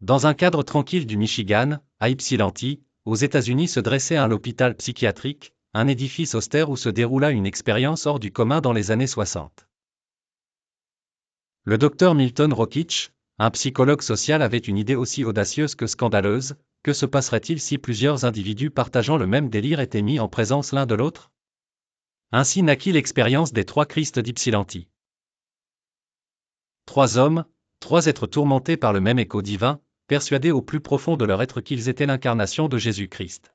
Dans un cadre tranquille du Michigan, à Ypsilanti, aux États-Unis se dressait un hôpital psychiatrique, un édifice austère où se déroula une expérience hors du commun dans les années 60. Le docteur Milton Rockich, un psychologue social, avait une idée aussi audacieuse que scandaleuse. Que se passerait-il si plusieurs individus partageant le même délire étaient mis en présence l'un de l'autre? Ainsi naquit l'expérience des trois Christ d'Ypsilanti. Trois hommes, trois êtres tourmentés par le même écho divin, persuadés au plus profond de leur être qu'ils étaient l'incarnation de Jésus-Christ.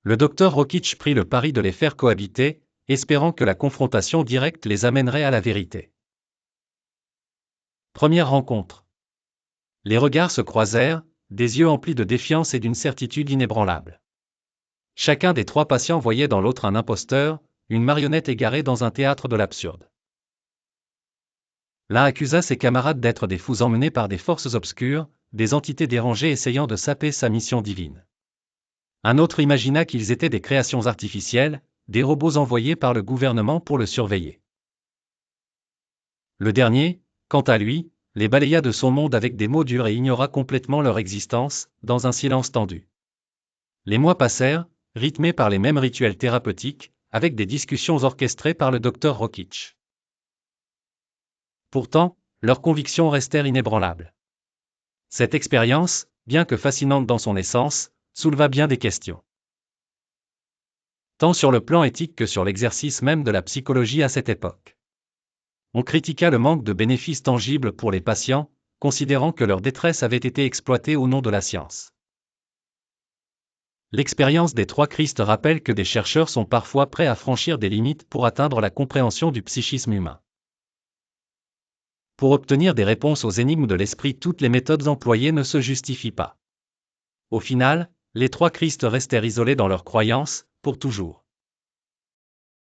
Le docteur Rockich prit le pari de les faire cohabiter, espérant que la confrontation directe les amènerait à la vérité. Première rencontre. Les regards se croisèrent, des yeux emplis de défiance et d'une certitude inébranlable. Chacun des trois patients voyait dans l'autre un imposteur, une marionnette égarée dans un théâtre de l'absurde. L'un accusa ses camarades d'être des fous emmenés par des forces obscures, des entités dérangées essayant de saper sa mission divine. Un autre imagina qu'ils étaient des créations artificielles, des robots envoyés par le gouvernement pour le surveiller. Le dernier, quant à lui, les balaya de son monde avec des mots durs et ignora complètement leur existence, dans un silence tendu. Les mois passèrent, rythmés par les mêmes rituels thérapeutiques, avec des discussions orchestrées par le docteur Rockich. Pourtant, leurs convictions restèrent inébranlables. Cette expérience, bien que fascinante dans son essence, souleva bien des questions. Tant sur le plan éthique que sur l'exercice même de la psychologie à cette époque. On critiqua le manque de bénéfices tangibles pour les patients, considérant que leur détresse avait été exploitée au nom de la science. L'expérience des trois Christ rappelle que des chercheurs sont parfois prêts à franchir des limites pour atteindre la compréhension du psychisme humain. Pour obtenir des réponses aux énigmes de l'esprit, toutes les méthodes employées ne se justifient pas. Au final, les trois Christ restèrent isolés dans leurs croyances, pour toujours.